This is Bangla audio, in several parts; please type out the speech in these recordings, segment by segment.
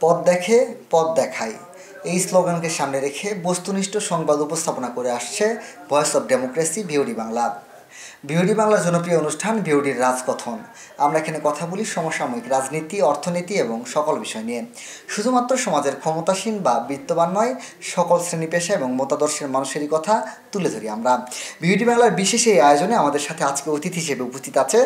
পথ দেখে পথ দেখায় এই স্লোগানকে সামনে রেখে বস্তুনিষ্ঠ সংবাদ উপস্থাপনা করে আসছে voice of democracy VOD Bangla. VOD বাংলার জনপ্রিয় অনুষ্ঠান ভিওডির রাজকথন। আমরা এখানে কথা বলি সমসাময়িক রাজনীতি, অর্থনীতি এবং সকল বিষয় নিয়ে। শুধুমাত্র সমাজের ক্ষমতাসীন বা বিত্তবান নয়, সকল শ্রেণী পেশা এবং মতাদর্শের মানুষেরই কথা তুলে ধরি আমরা। ভিওডি বাংলার বিশেষ এই আয়োজনে আমাদের সাথে আজকে অতিথি হিসেবে উপস্থিত আছে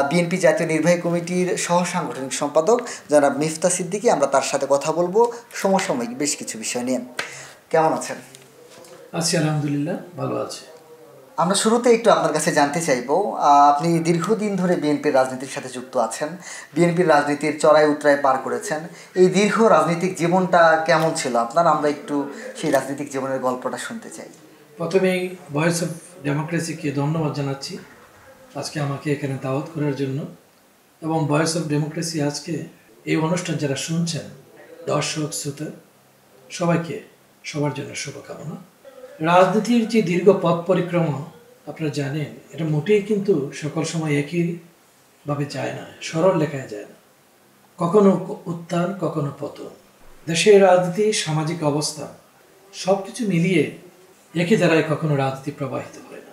বিএনপি জাতীয় নির্বাহী কমিটির সহ সাংগঠনিক সম্পাদক জনাব মিফতা সিদ্দিকী। আমরা তার সাথে কথা বলবো সমসাময়িক বেশ কিছু বিষয় নিয়ে। কেমন আছেন? আছি, আলহামদুলিল্লাহ, ভালো আছে। আমরা শুরুতে একটু আপনার কাছে জানতে চাইব, আপনি দীর্ঘদিন ধরে বিএনপির রাজনীতির সাথে যুক্ত আছেন, বিএনপির রাজনীতির চড়াই উতরাই পার করেছেন। এই দীর্ঘ রাজনৈতিক জীবনটা কেমন ছিল আপনার? আমরা একটু সেই রাজনৈতিক জীবনের গল্পটা শুনতে চাই। প্রথমেই ভয়েস অফ ডেমোক্রেসিকে ধন্যবাদ জানাচ্ছি আজকে আমাকে এখানে দাওয়াত করার জন্য, এবং ভয়েস অফ ডেমোক্রেসি আজকে এই অনুষ্ঠান যারা শুনছেন, দর্শক শ্রোতা সবাইকে সবার জন্য শুভকামনা। রাজনীতির যে দীর্ঘ পথ পরিক্রমা আপনারা জানেন, এটা মোটেই কিন্তু সকল সময় একইভাবে যায় না, সরল লেখায় যায় না। কখনো উত্থান, কখনো পতন। দেশের রাজনীতি, সামাজিক অবস্থা সব কিছু মিলিয়ে একই ধারায় কখনো রাজনীতি প্রবাহিত হয় না,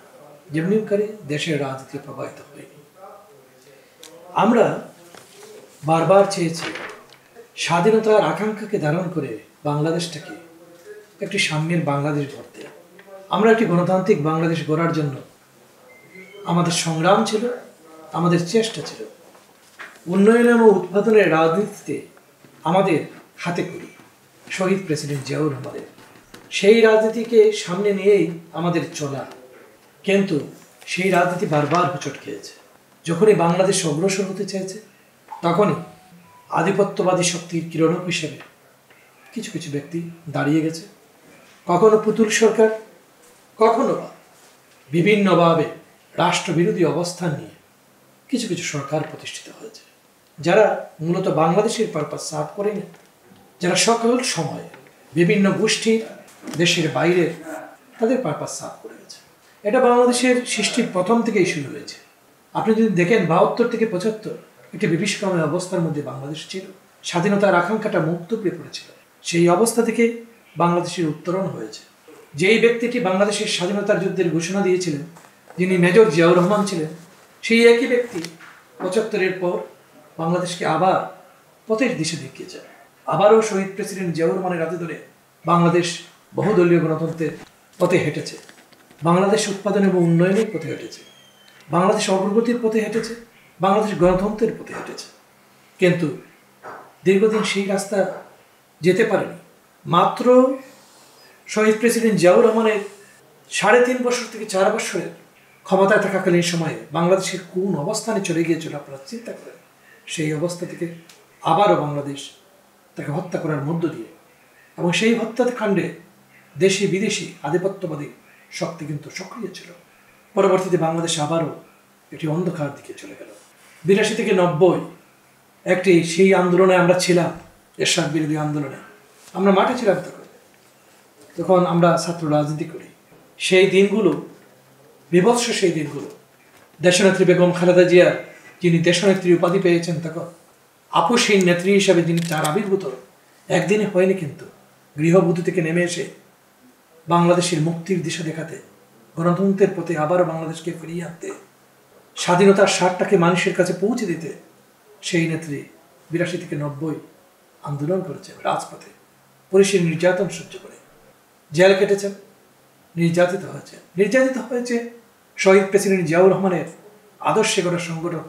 যেমনি করে দেশের রাজনীতি প্রবাহিত হয়নি। আমরা বারবার চেয়েছি স্বাধীনতার আকাঙ্ক্ষাকে ধারণ করে বাংলাদেশটাকে একটি সাম্যের বাংলাদেশ গড়তে। আমরা একটি গণতান্ত্রিক বাংলাদেশ গড়ার জন্য আমাদের সংগ্রাম ছিল, আমাদের চেষ্টা ছিল। উন্নয়ন এবং উৎপাদনের রাজনীতিতে আমাদের হাতে করি শহীদ প্রেসিডেন্ট জিয়াউর রহমানের সেই রাজনীতিকে সামনে নিয়েই আমাদের চলা, কিন্তু সেই রাজনীতি বারবার হোঁচট খেয়েছে। যখনই বাংলাদেশ অগ্রসর হতে চেয়েছে, তখনই আধিপত্যবাদী শক্তির কিরণক হিসেবে কিছু কিছু ব্যক্তি দাঁড়িয়ে গেছে। কখনো পুতুল সরকার, কখনো বিভিন্নভাবে রাষ্ট্রবিরোধী অবস্থান নিয়ে কিছু কিছু সরকার প্রতিষ্ঠিত হয়েছে, যারা মূলত বাংলাদেশের পারপাস সার্ভ করেনি, যারা সকল সময়ে বিভিন্ন গোষ্ঠীর দেশের বাইরে তাদের পারপাস সার্ভ করে গেছে। এটা বাংলাদেশের সৃষ্টির প্রথম থেকেই শুরু হয়েছে। আপনি যদি দেখেন ৭২ থেকে ৭৫ একটি বিভীষিকাময় অবস্থার মধ্যে বাংলাদেশ ছিল। স্বাধীনতার আকাঙ্ক্ষাটা মুক্ত পেয়ে পড়েছিল। সেই অবস্থা থেকে বাংলাদেশের উত্তরণ হয়েছে। যেই ব্যক্তিটি বাংলাদেশের স্বাধীনতার যুদ্ধের ঘোষণা দিয়েছিলেন, যিনি মেজর জিয়াউর রহমান ছিলেন, সেই একই ব্যক্তি ৭৫-এর পর বাংলাদেশকে আবার পথের দিশা দেখিয়েছে। আবারও শহীদ প্রেসিডেন্ট জিয়াউর রহমানের হাতে ধরে বাংলাদেশ বহুদলীয় গণতন্ত্রের পথে হেঁটেছে, বাংলাদেশ উৎপাদন এবং উন্নয়নের পথে হেঁটেছে, বাংলাদেশ অগ্রগতির পথে হেঁটেছে, বাংলাদেশ গণতন্ত্রের পথে হেঁটেছে। কিন্তু দীর্ঘদিন সেই রাস্তা যেতে পারেনি। মাত্র শহীদ প্রেসিডেন্ট জিয়াউর রহমানের ৩.৫ বছর থেকে ৪ বছরের ক্ষমতায় থাকাকালীন সময়ে বাংলাদেশের কোন অবস্থানে চলে গিয়েছিল আপনারা চিন্তা করেন। সেই অবস্থা থেকে আবারও বাংলাদেশ তাকে হত্যা করার মধ্য দিয়ে, এবং সেই হত্যাকাণ্ডে দেশি বিদেশি আধিপত্যবাদী শক্তি কিন্তু সক্রিয় ছিল। পরবর্তীতে বাংলাদেশ আবারও একটি অন্ধকার দিকে চলে গেল। ৮২ থেকে ৯০ একটি সেই আন্দোলনে আমরা ছিলাম, এরশাদ বিরোধী আন্দোলনে আমরা মাঠে ছিলাম। তখন আমরা ছাত্র রাজনীতি করি। সেই দিনগুলো বিভৎস, সেই দিনগুলো দেশনেত্রী বেগম খালেদা জিয়া, যিনি দেশনেত্রী উপাধি পেয়েছেন, তখন আপসহীন নেত্রী হিসাবে যিনি তার আবির্ভূত একদিনে হয়নি, কিন্তু গৃহবধূ থেকে নেমে এসে বাংলাদেশের মুক্তির দিশা দেখাতে, গণতন্ত্রের পথে আবারও বাংলাদেশকে ফিরিয়ে আনতে, স্বাধীনতার স্বাদটাকে মানুষের কাছে পৌঁছে দিতে সেই নেত্রী ৮২ থেকে ৯০ আন্দোলন করেছেন রাজপথে, পুলিশের নির্যাতন সহ্য করে জেল কেটেছেন, নির্যাতিত হয়েছে শহীদ প্রেসিডেন্ট জিয়াউর রহমানের আদর্শে গড়া সংগঠন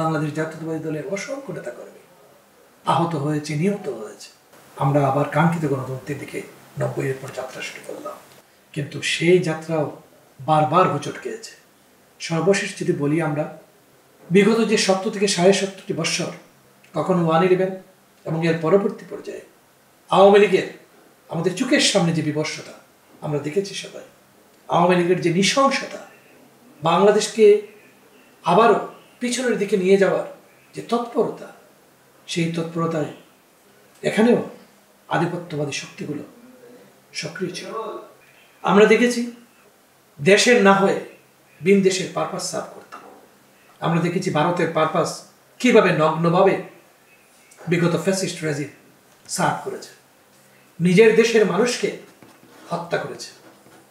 বাংলাদেশ জাতীয়তাবাদী দলের অসংখ্য নেতাকর্মী আহত হয়েছে, নিহত হয়েছে। আমরা আবার কাঙ্ক্ষিত গণতন্ত্রের দিকে ৯০-এর পর যাত্রা শুরু করলাম, কিন্তু সেই যাত্রাও বারবার হোঁচট খেয়েছে। সর্বশেষ যদি বলি, আমরা বিগত যে ৭০ থেকে ৭.৫ বৎসর, কখনো 1/11 এবং এর পরবর্তী পর্যায়ে আওয়ামী লীগের আমাদের চোখের সামনে যে বিবর্ষতা আমরা দেখেছি সবাই, আওয়ামী লীগের যে নৃশংসতা, বাংলাদেশকে আবারও পিছনের দিকে নিয়ে যাওয়ার যে তৎপরতা, সেই তৎপরতায় এখানেও আধিপত্যবাদী শক্তিগুলো সক্রিয় ছিল। আমরা দেখেছি দেশের না হয়ে বিন দেশের পারপাস সার্ভ করতে। আমরা দেখেছি ভারতের পারপাস কীভাবে নগ্নভাবে বিগত ফ্যাসিস্ট রেজিম সার্ভ করেছে, নিজের দেশের মানুষকে হত্যা করেছে।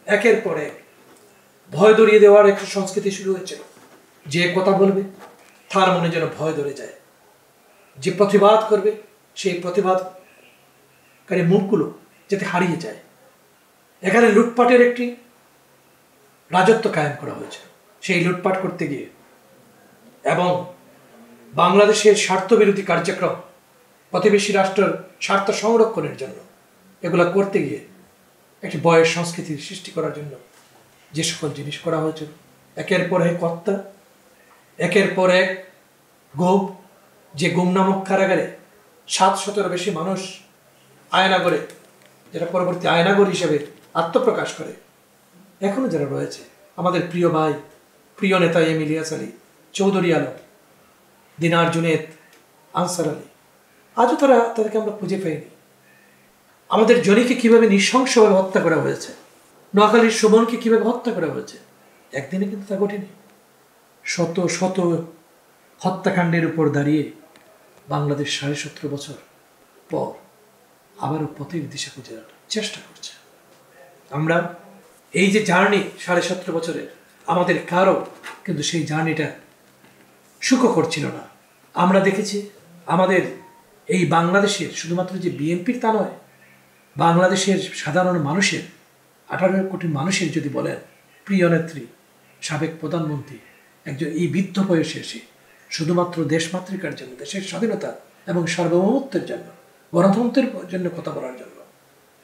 একের পর এক ভয় ধরিয়ে দেওয়ার একটা সংস্কৃতি শুরু হয়েছিল। যে কথা বলবে তার মনে যেন ভয় ধরে যায়, যে প্রতিবাদ করবে সেই প্রতিবাদকারী মুখগুলো যাতে হারিয়ে যায়। এখানে লুটপাটের একটি রাজত্ব কায়েম করা হয়েছে। সেই লুটপাট করতে গিয়ে এবং বাংলাদেশের স্বার্থবিরোধী কার্যক্রম, প্রতিবেশী রাষ্ট্রের স্বার্থ সংরক্ষণের জন্য এগুলো করতে গিয়ে একটি ভয়ের সংস্কৃতির সৃষ্টি করার জন্য যে সকল জিনিস করা হয়েছে, একের পর এক হত্যা, একের পর এক গুম, যে গুম নামক কারাগারে 700-এর বেশি মানুষ আয়নাগরে, যেটা পরবর্তী আয়নাগর হিসেবে আত্মপ্রকাশ করে, এখনো যারা রয়েছে, আমাদের প্রিয় ভাই, প্রিয় নেতা এম ইলিয়াস আলী, চৌধুরী আলম, দিনার জুনেদ, আনসার আলী, আজও তাদেরকে আমরা খুঁজে পাইনি। আমাদের জনিকে কিভাবে নৃশংসভাবে হত্যা করা হয়েছে, নোয়াখালীর সুমনকে কিভাবে হত্যা করা হয়েছে, একদিনে কিন্তু তা ঘটেনি। শত শত হত্যাকাণ্ডের উপর দাঁড়িয়ে বাংলাদেশ 17.5 বছর পর আবারও পথের দিশা খুঁজে চেষ্টা করছে। আমরা এই যে জার্নি 17.5 বছরের, আমাদের কারো কিন্তু সেই জার্নিটা সুখকর ছিল না। আমরা দেখেছি আমাদের এই বাংলাদেশের শুধুমাত্র যে বিএনপির তা নয়, বাংলাদেশের সাধারণ মানুষের 18 কোটি মানুষের যদি বলেন, প্রিয় নেত্রী, সাবেক প্রধানমন্ত্রী একজন এই বৃদ্ধ বয়সে এসে শুধুমাত্র দেশমাতৃকার জন্য, দেশের স্বাধীনতা এবং সার্বভৌমত্বের জন্য, গণতন্ত্রের জন্য কথা বলার জন্য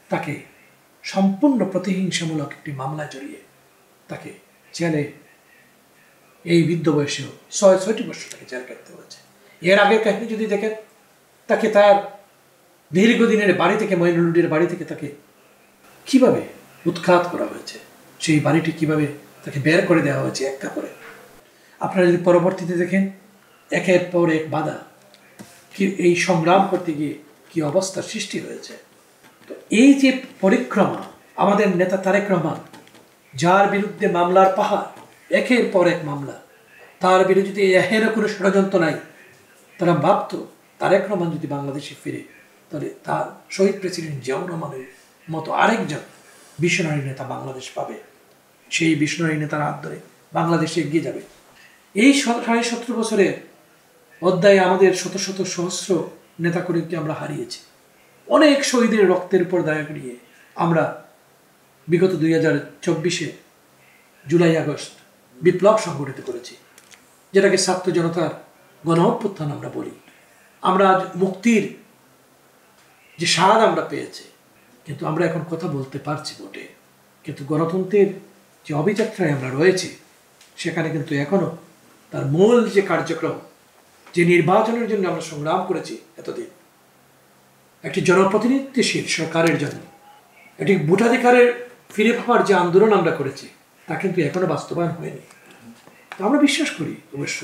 তাকে সম্পূর্ণ প্রতিহিংসামূলক একটি মামলায় জড়িয়ে তাকে জেলে, এই বৃদ্ধ বয়সেও 6টি বছর তাকে জেল কাটতে হয়েছে। এর আগের কাহিনী যদি দেখেন, তাকে তার দীর্ঘদিনের বাড়ি থেকে, মঈনুল্লাহর বাড়ি থেকে তাকে কিভাবে উৎখাত করা হয়েছে, সেই বাড়িটি কিভাবে তাকে বের করে দেওয়া হয়েছে একটা করে। আপনারা যদি পরবর্তীতে দেখেন, একের পর এক বাধা, কি এই সংগ্রাম করতে গিয়ে কি অবস্থার সৃষ্টি হয়েছে। তো এই যে পরিক্রমা, আমাদের নেতা তারেক রহমান, যার বিরুদ্ধে মামলার পাহাড়, একের পর এক মামলা, তার বিরুদ্ধে যদি এহেন কোনো ষড়যন্ত্র নাই, তারা ভাবত তারেক রহমান যদি বাংলাদেশে ফিরে, তাহলে তার শহীদ প্রেসিডেন্ট জিয়াউর রহমানের মতো আরেকজন বিশ্বনারী নেতা বাংলাদেশ পাবে। সেই বিশ্বনারী নেতার হাত ধরে বাংলাদেশে এগিয়ে যাবে। এই 17.5 বছরের অধ্যায়ে আমাদের শত শত সহস্র নেতাকর্মীকে আমরা হারিয়েছি। অনেক শহীদের রক্তের উপর দায়া করিয়ে আমরা বিগত 2024-এ জুলাই আগস্ট বিপ্লব সংগঠিত করেছি, যেটাকে ছাত্র জনতার গণ অভ্যুত্থান আমরা বলি। আমরা আজ মুক্তির যে স্বাদ আমরা পেয়েছি, কিন্তু আমরা এখন কথা বলতে পারছি বটে, কিন্তু গণতন্ত্রের যে অভিযাত্রায় আমরা রয়েছি, সেখানে কিন্তু এখনো তার মূল যে কার্যক্রম, যে নির্বাচনের জন্য আমরা সংগ্রাম করেছি এতদিন, একটি জনপ্রতিনিধিত্বশীল সরকারের জন্য, একটি ভোটাধিকারের ফিরে পাওয়ার যে আন্দোলন আমরা করেছি, তা কিন্তু এখনো বাস্তবায়ন হয়নি। তো আমরা বিশ্বাস করি অবশ্য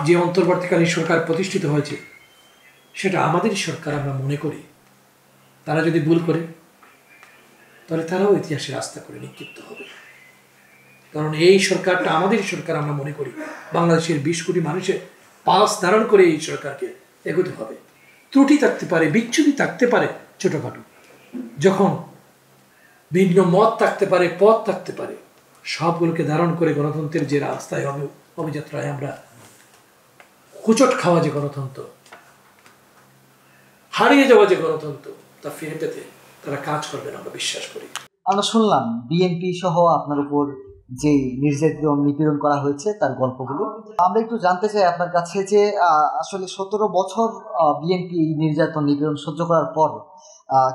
যে অন্তর্বর্তীকালীন সরকার প্রতিষ্ঠিত হয়েছে, সেটা আমাদেরই সরকার আমরা মনে করি। তারা যদি ভুল করে, তাহলে তারাও ইতিহাসের আস্থা করে নিক্ষিপ্ত হবে। কারণ এই সরকারটা আমাদেরই সরকার আমরা মনে করি। বাংলাদেশের 20 কোটি মানুষের পাস ধারণ করে এই সরকারকে এগোতে হবে। ত্রুটি থাকতে পারে, বিচ্যুতি থাকতে পারে ছোটখাটো, যখন ভিন্ন মত থাকতে পারে, পথ থাকতে পারে, সবগুলোকে ধারণ করে গণতন্ত্রের যে রাস্তায় অভিযাত্রায় আমরা কুচট খাওয়া যে গণতন্ত্র, হারিয়ে যাওয়া যে গণতন্ত্র, তা ফিরে পেতে তারা কাজ করবেন আমরা বিশ্বাস করি। আমরা শুনলাম বিএনপি সহ আপনার উপর যে নির্যাতন নিপীড়ন করা হয়েছে তার গল্পগুলো। আমরা একটু জানতে চাই আপনার কাছে যে আসলে 17 বছর বিএনপি নির্যাতন নিপীড়ন সহ্য করার পর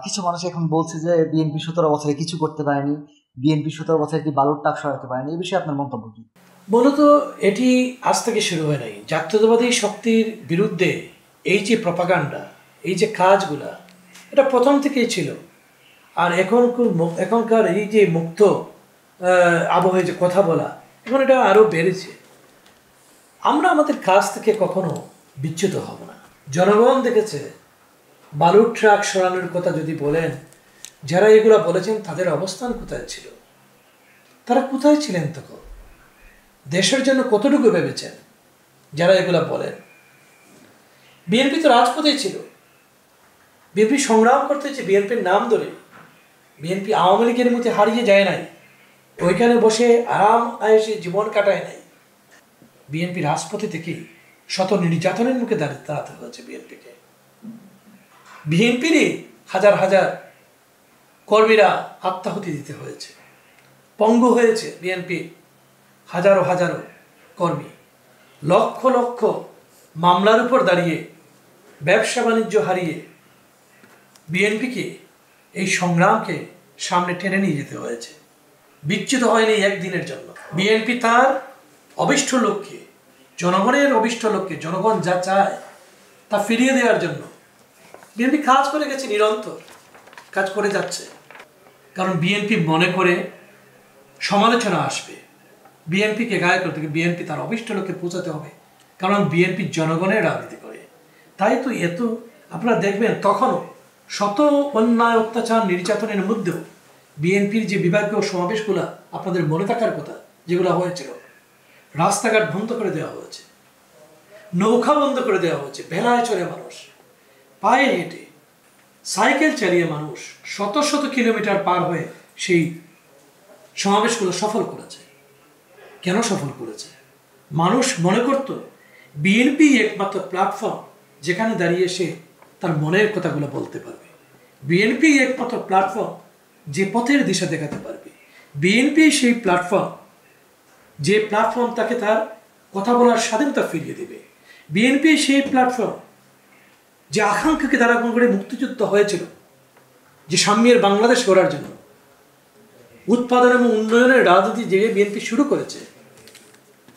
কিছু মানুষ এখন বলছে যে বিএনপি 17 বছরে কিছু করতে পারেনি, বিএনপি 17 বছরে একটি বালুর টাক সরাতে পারেনি। এই বিষয়ে আপনার মন্তব্য কি? মূলত এটি আজ থেকে শুরু হয় নাই। জাতীয়তাবাদী শক্তির বিরুদ্ধে এই যে প্রপাগান্ডা, এই যে কাজগুলা, এটা প্রথম থেকেই ছিল। আর এখনকার এই যে মুক্ত আবহে যে কথা বলা, এখন এটা আরও বেড়েছে। আমরা আমাদের কাজ থেকে কখনো বিচ্যুত হব না। জনগণ দেখেছে বালুর ট্রাক সরানোর কথা যদি বলেন, যারা এগুলা বলেছেন তাদের অবস্থান কোথায় ছিল, তারা কোথায় ছিলেন তখন, দেশের জন্য কতটুকু ভেবেছেন যারা এগুলা বলেন। বিএনপি তো রাজপথেই ছিল, বিএনপি সংগ্রাম করতে হচ্ছে বিএনপির নাম ধরে। বিএনপি আওয়ামী লীগের মধ্যে হারিয়ে যায় নাই, ওইখানে বসে আরাম আয়েসে জীবন কাটায় নাই। বিএনপি রাজপথে থেকে শত নির্যাতনের মুখে দাঁড়াতে হয়েছে বিএনপিকে। বিএনপিরই হাজার হাজার কর্মীরা আত্মাহুতি দিতে হয়েছে, পঙ্গু হয়েছে বিএনপি হাজারো হাজারো কর্মী। লক্ষ লক্ষ মামলার উপর দাঁড়িয়ে, ব্যবসা বাণিজ্য হারিয়ে বিএনপিকে এই সংগ্রামকে সামনে টেনে নিয়ে যেতে হয়েছে। বিচ্যুত হয়নি একদিনের জন্য। বিএনপি তার অভিষ্ট লক্ষ্যে, জনগণের অভিষ্ট লক্ষ্যে, জনগণ যা চায় তা ফিরিয়ে দেওয়ার জন্য বিএনপি কাজ করে গেছে, নিরন্তর কাজ করে যাচ্ছে। কারণ বিএনপি মনে করে সমালোচনা আসবে, বিএনপিকে গায়ে করতে গিয়ে বিএনপি তার অভিষ্ট লক্ষ্যে পৌঁছাতে হবে, কারণ বিএনপি জনগণের রাজনীতি করে। তাই তো এত আপনারা দেখবেন তখনও শত অন্যায় অত্যাচার নির্যাতনের মধ্যেও বিএনপির যে বিভাগীয় সমাবেশগুলো আপনাদের মনে থাকার কথা, যেগুলো হয়েছিল, রাস্তাঘাট বন্ধ করে দেওয়া হয়েছে, নৌকা বন্ধ করে দেওয়া হয়েছে, ভেলায় চড়ে মানুষ, পায়ে হেঁটে, সাইকেল চালিয়ে মানুষ শত শত কিলোমিটার পার হয়ে সেই সমাবেশগুলো সফল করেছে। কেন সফল করেছে? মানুষ মনে করত বিএনপি একমাত্র প্ল্যাটফর্ম যেখানে দাঁড়িয়ে সে তার মনের কথাগুলো বলতে পারবে, বিএনপি একমাত্র প্ল্যাটফর্ম যে পথের দিশা দেখাতে পারবে, বিএনপি সেই প্ল্যাটফর্ম যে প্ল্যাটফর্ম তাকে তার কথা বলার স্বাধীনতা ফিরিয়ে দেবে, বিএনপি সেই প্ল্যাটফর্ম যে আকাঙ্ক্ষাকে দ্বারা করে মুক্তিযুদ্ধ হয়েছিল, যে সাম্যের বাংলাদেশ গড়ার জন্য উৎপাদন এবং উন্নয়নের রাজনীতি যে বিএনপি শুরু করেছে,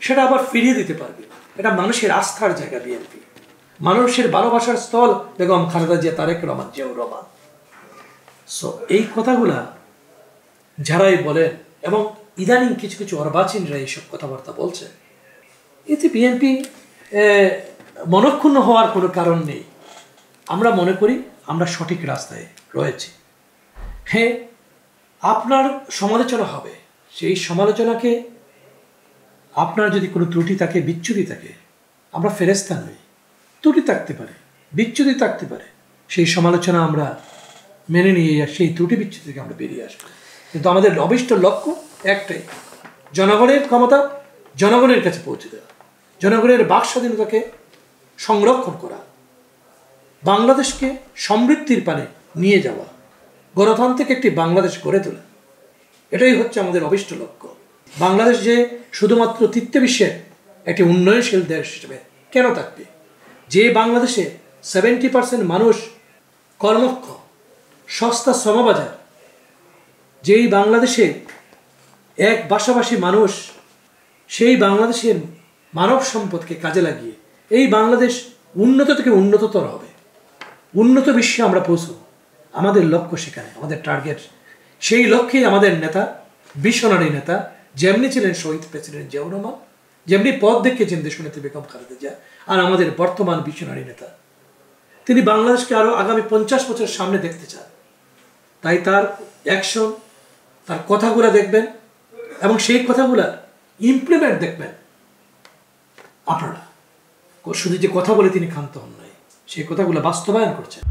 সেটা আবার ফিরিয়ে দিতে পারবে। এটা মানুষের আস্থার জায়গা বিএনপি, মানুষের ভালোবাসার স্থল বেগম খালেদা জিয়া, তারেক রহমান, জিয়াউর রহমান। সো এই কথাগুলা যারাই বলেন, এবং ইদানিং কিছু কিছু অর্বাচীনরা এইসব কথাবার্তা বলছে, এতে বিএনপি মনক্ষুণ্ণ হওয়ার কোনো কারণ নেই। আমরা মনে করি আমরা সঠিক রাস্তায় রয়েছি। হ্যাঁ, আপনার সমালোচনা হবে, সেই সমালোচনাকে আপনার যদি কোনো ত্রুটি থাকে, বিচ্যুতি থাকে, আমরা ফেরেশতা নই, ত্রুটি থাকতে পারে, বিচ্যুতি থাকতে পারে, সেই সমালোচনা আমরা মেনে নিয়ে সেই ত্রুটি বিচ্যুতি থেকে আমরা বেরিয়ে আসবো। কিন্তু আমাদের অভিষ্ট লক্ষ্য একটাই, জনগণের ক্ষমতা জনগণের কাছে পৌঁছে দেওয়া, জনগণের বাক স্বাধীনতাকে সংরক্ষণ করা, বাংলাদেশকে সমৃদ্ধির পানে নিয়ে যাওয়া, গণতান্ত্রিক একটি বাংলাদেশ গড়ে তোলা, এটাই হচ্ছে আমাদের অভিষ্ট লক্ষ্য। বাংলাদেশ যে শুধুমাত্র তৃতীয় বিশ্বের একটি উন্নয়নশীল দেশ হিসেবে কেন থাকবে, যে বাংলাদেশে 70% মানুষ কর্মক্ষ, সস্তা শ্রমবাজার, যেই বাংলাদেশে এক ভাষাভাষী মানুষ, সেই বাংলাদেশের মানব সম্পদকে কাজে লাগিয়ে এই বাংলাদেশ উন্নত থেকে উন্নততর হবে, উন্নত বিশ্বে আমরা পৌঁছব। আমাদের লক্ষ্য সেখানে, আমাদের টার্গেট। সেই লক্ষ্যেই আমাদের নেতা, ভিশনারি নেতা, যেমনি ছিলেন শহীদ প্রেসিডেন্ট জিয়াউর রহমান, যেমনি পথ দেখিয়েছেন দেশনেত্রী বেগম খালেদা জিয়া, আর আমাদের বর্তমান ভিশনারি নেতা, তিনি বাংলাদেশকে আরও আগামী 50 বছর সামনে দেখতে চান। তাই তার অ্যাকশন, তার কথাগুলো দেখবেন এবং সেই কথাগুলার ইমপ্লিমেন্ট দেখবেন আপনারা। শুধু যে কথা বলে তিনি ক্ষান্ত হন নাই, সেই কথাগুলো বাস্তবায়ন করছেন।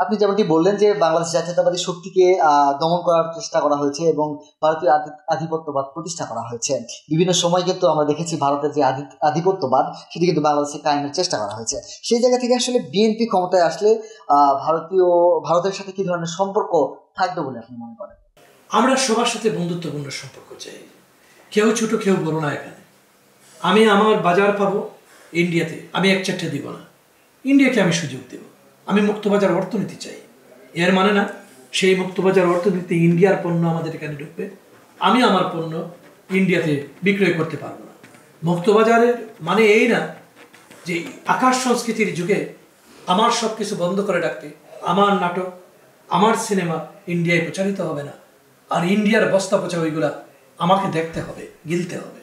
আপনি যেমনটি বললেন যে বাংলাদেশ জাতীয়তাবাদী শক্তিকে দমন করার চেষ্টা করা হয়েছে এবং ভারতীয় আধিপত্যবাদ প্রতিষ্ঠা করা হয়েছে। বিভিন্ন সময় কিন্তু আমরা দেখেছি ভারতের যে আধিপত্যবাদ সেটি কিন্তু বাংলাদেশে কায়েমের চেষ্টা করা হয়েছে। সেই জায়গা থেকে আসলে বিএনপি ক্ষমতায় আসলে ভারতের সাথে কি ধরনের সম্পর্ক থাকবে বলে আপনি মনে করেন? আমরা সবার সাথে বন্ধুত্বপূর্ণ সম্পর্ক চাই, কেউ ছোট কেউ বড় না। এখানে আমি আমার বাজার পাবো ইন্ডিয়াতে, আমি এক চারটে দিব না, ইন্ডিয়াকে আমি সুযোগ দেব। আমি মুক্তবাজার অর্থনীতি চাই, এর মানে না সেই মুক্তবাজার অর্থনীতি ইন্ডিয়ার পণ্য আমাদের এখানে ঢুকবে, আমি আমার পণ্য ইন্ডিয়াতে বিক্রয় করতে পারবো না। মুক্তবাজারের মানে এই না যে আকাশ সংস্কৃতির যুগে আমার সব কিছু বন্ধ করে রাখতে, আমার নাটক, আমার সিনেমা ইন্ডিয়ায় প্রচারিত হবে না, আর ইন্ডিয়ার বস্তা পচা ওইগুলা আমাকে দেখতে হবে, গিলতে হবে।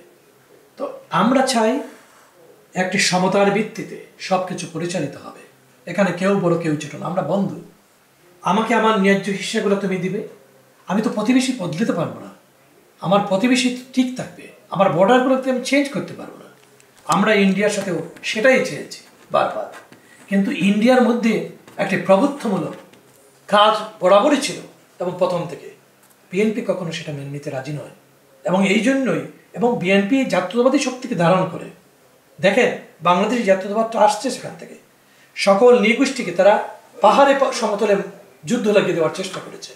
তো আমরা চাই একটি সমতার ভিত্তিতে সব কিছু পরিচালিত হবে। এখানে কেউ বড় কেউ ছোট না, আমরা বন্ধু। আমাকে আমার ন্যায্য হিস্সাগুলো তুমি দিবে। আমি তো প্রতিবেশী বদলাতে পারবো না, আমার প্রতিবেশী ঠিক থাকবে, আমার বর্ডারগুলোকে আমি চেঞ্জ করতে পারবো না। আমরা ইন্ডিয়ার সাথেও সেটাই চেয়েছি বারবার, কিন্তু ইন্ডিয়ার মধ্যে একটি প্রভুত্বমূলক কাজ বরাবরই ছিল এবং প্রথম থেকে বিএনপি কখনো সেটা মেনে নিতে রাজি নয়। এবং এই জন্যই এবং বিএনপি জাতীয়তাবাদী শক্তিকে ধারণ করে। দেখেন, বাংলাদেশ জাতীয়তাবাদটা আসছে সেখান থেকে। সকল নৃগোষ্ঠীকে তারা পাহাড়ে সমতলে যুদ্ধ লাগিয়ে দেওয়ার চেষ্টা করেছে।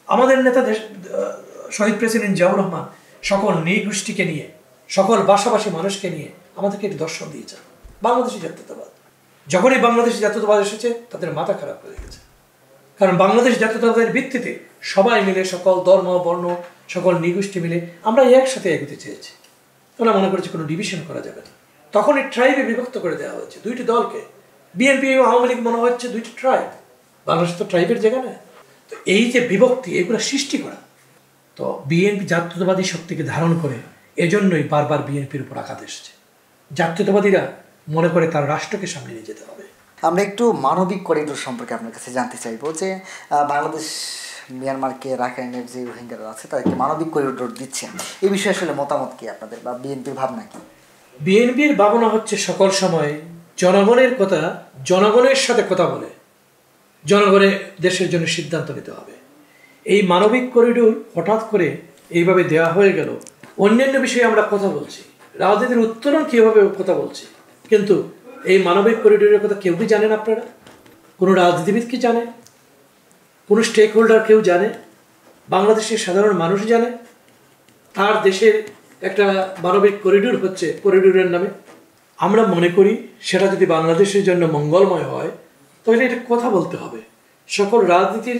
আমাদের নেতা শহীদ প্রেসিডেন্ট জিয়াউর রহমান সকল নৃগোষ্ঠীকে নিয়ে, সকল ভাষাভাষী মানুষকে নিয়ে আমাদেরকে একটি দর্শন দিয়েছেন বাংলাদেশি জাতীয়তাবাদ। যখনই বাংলাদেশি জাতীয়তাবাদ এসেছে তাদের মাথা খারাপ হয়ে গেছে, কারণ বাংলাদেশ জাতীয়তাবাদের ভিত্তিতে সবাই মিলে, সকল ধর্ম বর্ণ সকল নৃগোষ্ঠী মিলে আমরা একসাথে এগোতে চেয়েছি। তোমরা মনে করেছি কোনো ডিভিশন করা যাবে না। তখন এই ট্রাইবে বিভক্ত করে দেওয়া হয়েছে দুইটি দলকে। বিএনপি এবং আওয়ামী লীগ মনে হচ্ছে দুইটি ট্রাইব। বাংলাদেশ তো ট্রাইবের জায়গা না। তো এই যে বিভক্তি, এগুলো সৃষ্টি করা, তো বিএনপি জাতীয়তাবাদী শক্তিকে ধারণ করে এজন্যই বারবার বিএনপির উপর আঘাত এসেছে। জাতীয়তাবাদীরা মনে করে তার রাষ্ট্রকে সামনে নিয়ে যেতে হবে। আমরা একটু মানবিক করিডোর সম্পর্কে আপনার কাছে জানতে চাইবো যে বাংলাদেশ মিয়ানমারকে রাখাইনের যে রোহিঙ্গারা আছে তাদেরকে মানবিক করিডোর দিচ্ছেন, এই বিষয়ে আসলে মতামত কি আপনাদের বা বিএনপির ভাবনা কি? বিএনপির ভাবনা হচ্ছে সকল সময় জনগণের কথা, জনগণের সাথে কথা বলে জনগণের দেশের জন্য সিদ্ধান্ত নিতে হবে। এই মানবিক করিডোর হঠাৎ করে এইভাবে দেওয়া হয়ে গেল। অন্যান্য বিষয়ে আমরা কথা বলছি, রাজনীতির উত্তরণ কীভাবে কথা বলছি, কিন্তু এই মানবিক করিডোরের কথা কেউ কি জানেন? আপনারা কোনো রাজনীতিবিদ কি জানে? কোনো স্টেক হোল্ডার কেউ জানে? বাংলাদেশের সাধারণ মানুষ জানে তার দেশের একটা মানবিক করিডোর হচ্ছে করিডোরের নামে? আমরা মনে করি সেটা যদি বাংলাদেশের জন্য মঙ্গলময় হয় তাহলে এটা কথা বলতে হবে, সকল রাজনীতির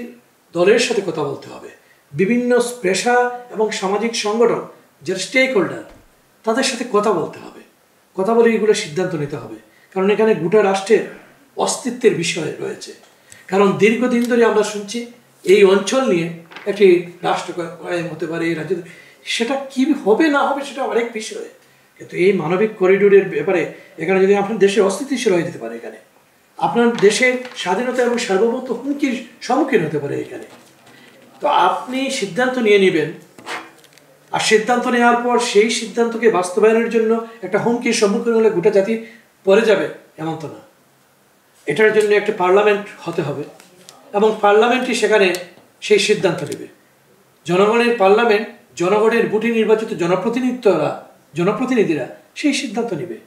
দলের সাথে কথা বলতে হবে, বিভিন্ন পেশা এবং সামাজিক সংগঠন যারা স্টেক হোল্ডার তাদের সাথে কথা বলতে হবে। কথা বলে এগুলো সিদ্ধান্ত নিতে হবে, কারণ এখানে গোটা রাষ্ট্রের অস্তিত্বের বিষয় রয়েছে। কারণ দীর্ঘদিন ধরে আমরা শুনছি এই অঞ্চল নিয়ে একটি রাষ্ট্র কায়েম হতে পারে, এই রাজ্য, সেটা কী হবে না হবে সেটা অনেক বিষয়। কিন্তু এই মানবিক করিডোরের ব্যাপারে এখানে যদি আপনার দেশের অস্থিতিশীল হয়ে যেতে পারে, এখানে আপনার দেশের স্বাধীনতা এবং সার্বভৌমত্ব হুমকির সম্মুখীন হতে পারে এখানে, তো আপনি সিদ্ধান্ত নিয়ে নেবেন। আর সিদ্ধান্ত নেওয়ার পর সেই সিদ্ধান্তকে বাস্তবায়নের জন্য একটা হুমকির সম্মুখীন হলে গোটা জাতি পড়ে যাবে এমন তো না। এটার জন্য একটা পার্লামেন্ট হতে হবে এবং পার্লামেন্টই সেখানে সেই সিদ্ধান্ত নেবে। জনগণের পার্লামেন্ট, জনগণের ভোটে নির্বাচিত জনপ্রতিনিধিরা সেই সিদ্ধান্ত নেবে।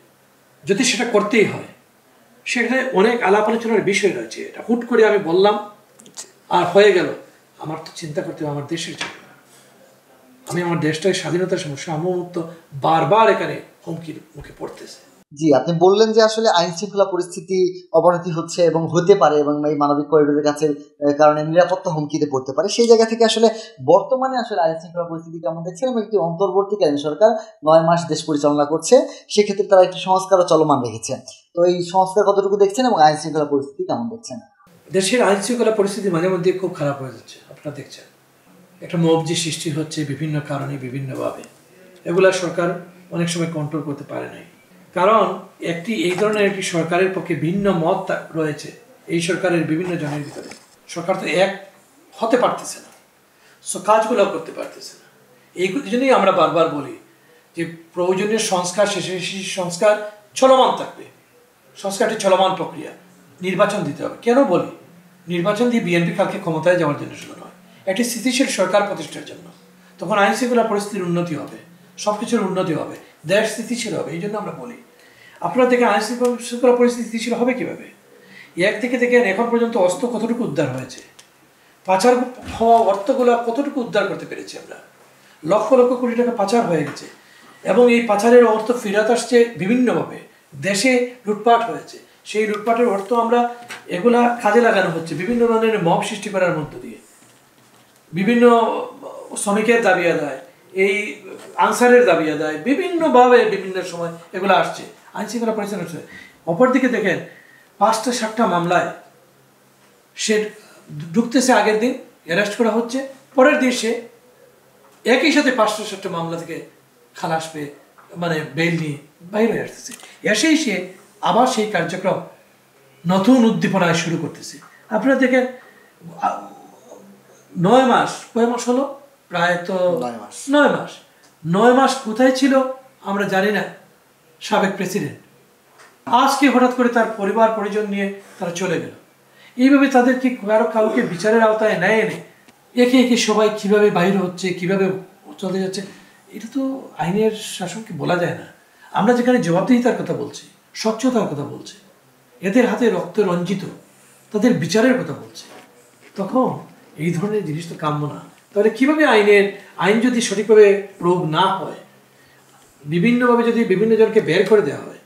যদি সেটা করতেই হয়, সেখানে অনেক আলাপ আলোচনার বিষয় রয়েছে। এটা হুট করে আমি বললাম আর হয়ে গেল, আমার তো চিন্তা করতে হবে আমার দেশের জন্য। আমি আমার দেশটাকে স্বাধীনতার সমস্যা সার্বভৌমত্ব বারবার এখানে হুমকির মুখে পড়তেছে। জি, আপনি বললেন যে আসলে আইন শৃঙ্খলা পরিস্থিতি অবনতি হচ্ছে এবং হতে পারে এবং এই মানবিক করিডোরের কাছে কারণে নিরাপত্তা হুমকিতে পড়তে পারে। সেই জায়গা থেকে আসলে বর্তমানে আসলে আইন শৃঙ্খলা পরিস্থিতি কেমন দেখছেন এবং একটি অন্তর্বর্তীকালীন সরকার 9 মাস দেশ পরিচালনা করছে, সেক্ষেত্রে তারা একটি সংস্কারও চলমান রেখেছে। তো এই সংস্কার কতটুকু দেখছেন এবং আইন শৃঙ্খলা পরিস্থিতি কেমন দেখছেন? দেশের আইন শৃঙ্খলা পরিস্থিতি মাঝে মধ্যে খুব খারাপ হয়ে যাচ্ছে। আপনারা দেখছেন একটা মবজি সৃষ্টি হচ্ছে বিভিন্ন কারণে, বিভিন্নভাবে। এগুলা সরকার অনেক সময় কন্ট্রোল করতে পারে নাই, কারণ এই ধরনের একটি সরকারের পক্ষে ভিন্ন মত রয়েছে এই সরকারের বিভিন্ন জনের ভিতরে। সরকার তো এক হতে পারতেছে না, কাজগুলো করতে পারতেছে না। এই জন্যই আমরা বারবার বলি যে প্রয়োজনীয় সংস্কার শেষে সংস্কার চলমান থাকবে, সংস্কারটি চলমান প্রক্রিয়া। নির্বাচন দিতে হবে। কেন বলি? নির্বাচন দিয়ে বিএনপি কালকে ক্ষমতায় যাওয়ার জন্য শুরু নয়, একটি স্থিতিশীল সরকার প্রতিষ্ঠার জন্য। তখন আইন শৃঙ্খলা পরিস্থিতির উন্নতি হবে, সব কিছুর উন্নতি হবে, দেশ স্থিতিশীল হবে। এই জন্য আমরা বলি আপনারা দেখেন আইন শৃঙ্খলা পরিস্থিতি স্থিতিশীল হবে কীভাবে? এক থেকে দেখেন এখন পর্যন্ত অস্ত্র কতটুকু উদ্ধার হয়েছে, পাচার হওয়া অর্থগুলো কতটুকু উদ্ধার করতে পেরেছি আমরা। লক্ষ লক্ষ কোটি টাকা পাচার হয়ে গেছে এবং এই পাচারের অর্থ ফেরত আসছে বিভিন্নভাবে। দেশে লুটপাট হয়েছে, সেই লুটপাটের অর্থ আমরা এগুলা কাজে লাগানো হচ্ছে বিভিন্ন ধরনের মব সৃষ্টি করার মধ্য দিয়ে। বিভিন্ন শ্রমিকের দাবি আদায়, এই আনসারের দাবি আদায়, বিভিন্নভাবে বিভিন্ন সময় এগুলো আসছে। আইন শৃঙ্খলা পরিচালনা হচ্ছে। অপরদিকে দেখেন 5টা 7টা মামলায় সে ঢুকতেছে, আগের দিন অ্যারেস্ট করা হচ্ছে, পরের দিন সে একই সাথে 5টা 7টা মামলা থেকে খালাস পেয়ে মানে বেল নিয়ে বাইরে হয়ে আসতেছে। এসেই সে আবার সেই কার্যক্রম নতুন উদ্দীপনায় শুরু করতেছে। আপনারা দেখেন 9 মাস, কয় মাস হলো? প্রায় তো 9 মাস। 9 মাস। 9 মাস কোথায় ছিল আমরা জানি না সাবেক প্রেসিডেন্ট। আজকে হঠাৎ করে তার পরিবার পরিজন নিয়ে তারা চলে গেল। এইভাবে তাদেরকে কাউকে বিচারের আওতায় নেয় এনে একে একে সবাই কিভাবে বাইরে হচ্ছে, কিভাবে চলে যাচ্ছে, এটা তো আইনের শাসনকে বলা যায় না। আমরা যেখানে জবাবদিহিতার কথা বলছি, স্বচ্ছতার কথা বলছি, এদের হাতে রক্ত রঞ্জিত, তাদের বিচারের কথা বলছি, তখন এই ধরনের জিনিস তো কাম্য না। তাহলে কিভাবে আইন যদি সঠিকভাবে প্রয়োগ না হয়, বিভিন্নভাবে যদি বিভিন্ন জনকে বের করে দেওয়া হয়,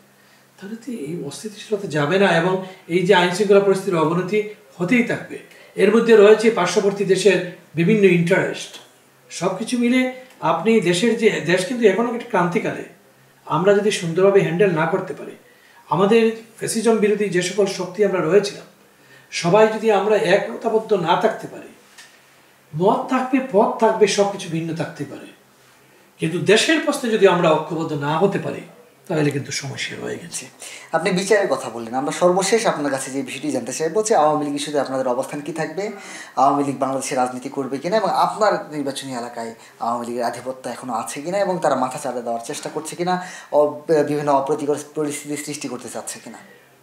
তাহলে তো এই অস্থিতিশীলতা যাবে না এবং এই যে আইন শৃঙ্খলা পরিস্থিতির অবনতি হতেই থাকবে। এর মধ্যে রয়েছে পার্শ্ববর্তী দেশের বিভিন্ন ইন্টারেস্ট, সব কিছু মিলে আপনি দেশ কিন্তু এখনও একটা ক্রান্তিকালে, আমরা যদি সুন্দরভাবে হ্যান্ডেল না করতে পারি, আমাদের ফ্যাসিজম বিরোধী যে সকল শক্তি আমরা রয়েছিলাম, সবাই যদি আমরা একতাবদ্ধ না থাকতে পারি, মত থাকবে, পথ থাকবে, সব কিছু ভিন্ন থাকতে পারে, কিন্তু দেশের প্রশ্নে যদি আমরা ঐক্যবদ্ধ না হতে পারি, তাহলে কিন্তু সমস্যা হয়ে গেছে। আপনি বিচারের কথা বললেন, আমরা সর্বশেষ আপনার কাছে যে বিষয়টি জানতে চাইবো যে আওয়ামী লীগ ইস্যুতে আপনাদের অবস্থান কি থাকবে, আওয়ামী লীগ বাংলাদেশে রাজনীতি করবে কিনা, এবং আপনার নির্বাচনী এলাকায় আওয়ামী লীগের আধিপত্য এখনও আছে কিনা এবং তারা মাথা চাড়া দেওয়ার চেষ্টা করছে কিনা, বিভিন্ন অপ্রীতিকর পরিস্থিতি সৃষ্টি করতে চাচ্ছে কিনা।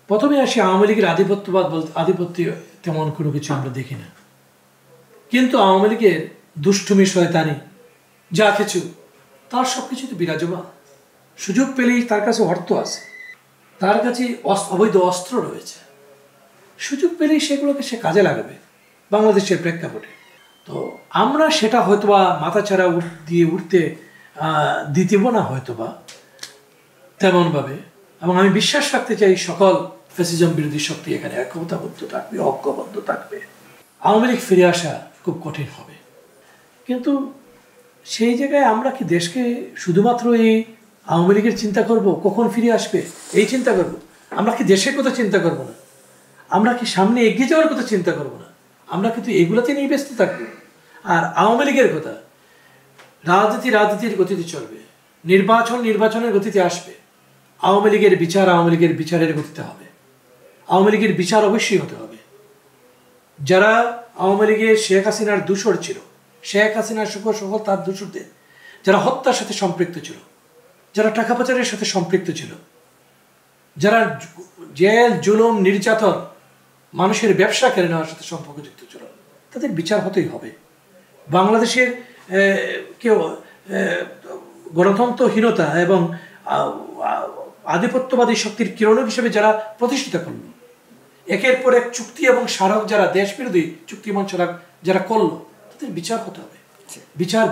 প্রথমে আসি, আওয়ামী লীগের আধিপত্য তেমন কোনো কিছু আমরা দেখি না, কিন্তু আওয়ামী লীগের দুষ্টুমি, শয়তানি, যা কিছু, তার সব কিছু তো বিরাজমান। সুযোগ পেলেই তার কাছে অর্থ আছে, তার কাছে অবৈধ অস্ত্র রয়েছে, সুযোগ পেলেই সেগুলোকে সে কাজে লাগাবে বাংলাদেশের প্রেক্ষাপটে। তো আমরা সেটা হয়তোবা মাথাছাড়া দিয়ে উঠতে দিতেব না হয়তোবা তেমনভাবে, এবং আমি বিশ্বাস রাখতে চাই সকল ফ্যাসিজম বিরোধী শক্তি এখানে একতাবদ্ধ থাকবে, ঐক্যবদ্ধ থাকবে। আওয়ামী লীগ ফিরে আসা খুব কঠিন হবে, কিন্তু সেই জায়গায় আমরা কি দেশকে শুধুমাত্র এই আওয়ামী লীগের চিন্তা করব, কখন ফিরে আসবে এই চিন্তা করব? আমরা কি দেশের কথা চিন্তা করব না? আমরা কি সামনে এগিয়ে যাওয়ার কথা চিন্তা করব না? আমরা কিন্তু এগুলোতে নিয়ে ব্যস্ত থাকবো। আর আওয়ামী লীগের কথা, রাজনীতির গতিতে চলবে, নির্বাচনের গতিতে আসবে। আওয়ামী লীগের বিচারের গতিতে হবে। আওয়ামী লীগের বিচার অবশ্যই হতে হবে। যারা আওয়ামী লীগের শেখ হাসিনার দূষর ছিল, শেখ হাসিনার সকল তার দূষরদের, যারা হত্যার সাথে সম্পৃক্ত ছিল, যারা টাকা পাচারের সাথে সম্পৃক্ত ছিল, যারা জেল, জুলুম, নির্যাতন, মানুষের ব্যবসা কেড়ে নেওয়ার সাথে সম্পর্কযুক্ত ছিল, তাদের বিচার হতেই হবে। বাংলাদেশের কেউ গণতন্ত্রহীনতা এবং আধিপত্যবাদী শক্তির কিরণক হিসেবে যারা প্রতিষ্ঠিত করল, একের পর এক চুক্তি এবং স্মারক যারা দেশবিরোধী চুক্তি মঞ্চ যারা করলো, তাদের বিচার হতে হবে। বিচার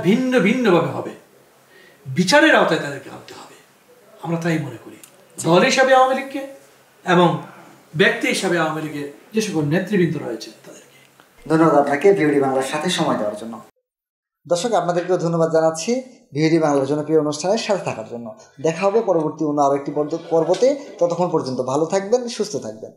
ভিন্নভাবে হবে, বিচারের আওতায় তাদেরকে আনতে হবে। আমরা তাই মনে করি, দল হিসাবে আওয়ামী লীগকে এবং ব্যক্তি হিসাবে আওয়ামী লীগের যে সকল নেতৃবৃন্দ রয়েছে তাদেরকে। ধন্যবাদ আপনাকে ভিওডি বাংলার সাথে সময় দেওয়ার জন্য। দর্শক, আপনাদেরকেও ধন্যবাদ জানাচ্ছি ভিওডি বাংলার জনপ্রিয় অনুষ্ঠানের সাথে থাকার জন্য। দেখা হবে পরবর্তী অন্য আরো একটি পর্বতে। ততক্ষণ পর্যন্ত ভালো থাকবেন, সুস্থ থাকবেন।